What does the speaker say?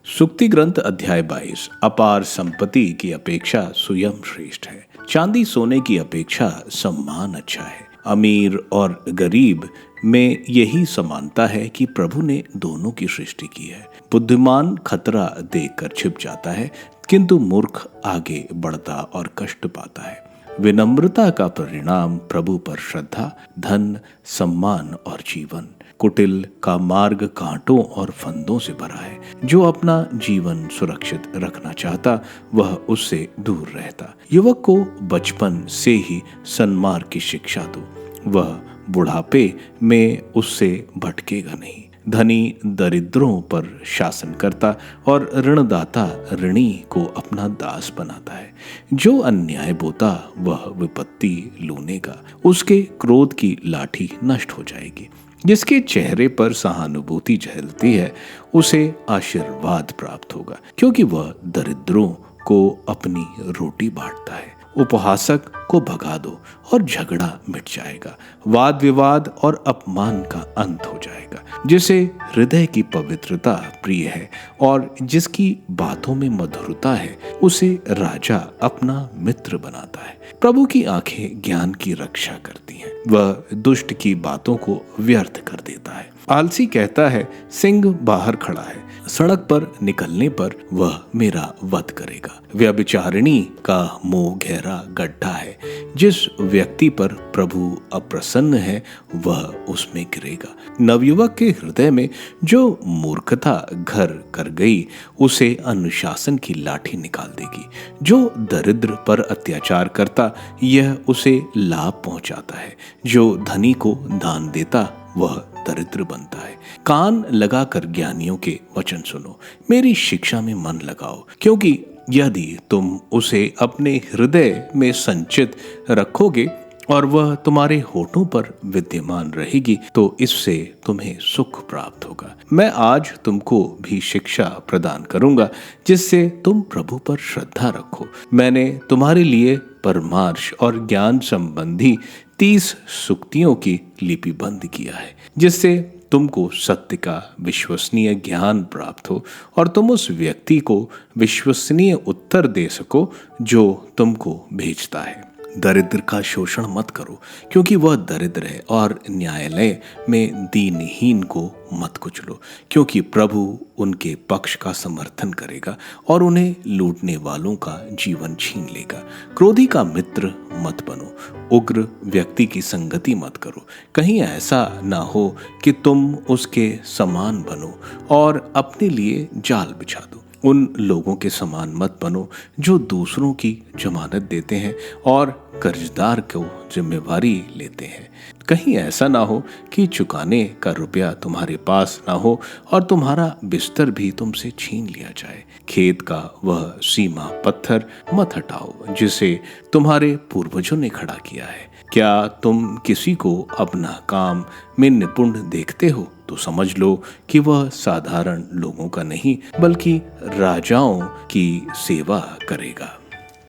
सुक्ति ग्रंथ अध्याय 22। अपार संपत्ति की अपेक्षा स्वयं श्रेष्ठ है। चांदी सोने की अपेक्षा सम्मान अच्छा है। अमीर और गरीब में यही समानता है कि प्रभु ने दोनों की सृष्टि की है। बुद्धिमान खतरा देखकर छिप जाता है, किंतु मूर्ख आगे बढ़ता और कष्ट पाता है। विनम्रता का परिणाम प्रभु पर श्रद्धा, धन, सम्मान और जीवन। कुटिल का मार्ग कांटों और फंदों से भरा है। जो अपना जीवन सुरक्षित रखना चाहता, वह उससे दूर रहता। युवक को बचपन से ही सन्मार्ग की शिक्षा दो, वह बुढ़ापे में उससे भटकेगा नहीं। धनी दरिद्रों पर शासन करता और ऋणदाता ऋणी को अपना दास बनाता है। जो अन्याय बोता वह विपत्ति लूनेगा, उसके क्रोध की लाठी नष्ट हो जाएगी। जिसके चेहरे पर सहानुभूति झलती है, उसे आशीर्वाद प्राप्त होगा, क्योंकि वह दरिद्रों को अपनी रोटी बांटता है। उपहासक को भगा दो और झगड़ा मिट जाएगा। वाद विवाद और अपमान का अंत हो जाएगा। जिसे हृदय की पवित्रता प्रिय है और जिसकी बातों में मधुरता है, उसे राजा अपना मित्र बनाता है। प्रभु की आंखें ज्ञान की रक्षा करती हैं, वह दुष्ट की बातों को व्यर्थ कर देता है। आलसी कहता है, सिंह बाहर खड़ा है, सड़क पर निकलने पर वह मेरा वध करेगा। व्यभिचारिणी का मुंह गहरा गड्ढा है। जिस व्यक्ति पर प्रभु अप्रसन्न है, वह उसमें गिरेगा। नवयुवक के हृदय में जो मूर्खता घर कर गई, उसे अनुशासन की लाठी निकाल देगी। जो दरिद्र पर अत्याचार करता, यह उसे लाभ पहुंचाता है। जो धनी को दान देता, वह दरिद्र बनता है। कान लगाकर ज्ञानियों के वचन सुनो, मेरी शिक्षा में मन लगाओ, क्योंकि यदि तुम उसे अपने हृदय में संचित रखोगे और वह तुम्हारे होठों पर विद्यमान रहेगी, तो इससे तुम्हें सुख प्राप्त होगा। मैं आज तुमको भी शिक्षा प्रदान करूंगा, जिससे तुम प्रभु पर श्रद्धा रखो। मैंने तुम्हारे लिए परामर्श और ज्ञान संबंधी 30 सुक्तियों की लिपि बंद किया है, जिससे तुमको सत्य का विश्वसनीय ज्ञान प्राप्त हो और तुम उस व्यक्ति को विश्वसनीय उत्तर दे सको जो तुमको भेजता है। दरिद्र का शोषण मत करो, क्योंकि वह दरिद्र है, और न्यायालय में दीनहीन को मत कुचलो, क्योंकि प्रभु उनके पक्ष का समर्थन करेगा और उन्हें लूटने वालों का जीवन छीन लेगा। क्रोधी का मित्र मत बनो, उग्र व्यक्ति की संगति मत करो। कहीं ऐसा ना हो कि तुम उसके समान बनो और अपने लिए जाल बिछा दो। उन लोगों के समान मत बनो जो दूसरों की जमानत देते हैं और कर्जदार को जिम्मेवारी लेते हैं। कहीं ऐसा ना हो कि चुकाने का रुपया तुम्हारे पास ना हो और तुम्हारा बिस्तर भी तुमसे छीन लिया जाए। खेत का वह सीमा पत्थर मत हटाओ जिसे तुम्हारे पूर्वजों ने खड़ा किया है। क्या तुम किसी को अपना काम में निपुण देखते हो, तो समझ लो कि वह साधारण लोगों का नहीं, बल्कि राजाओं की सेवा करेगा।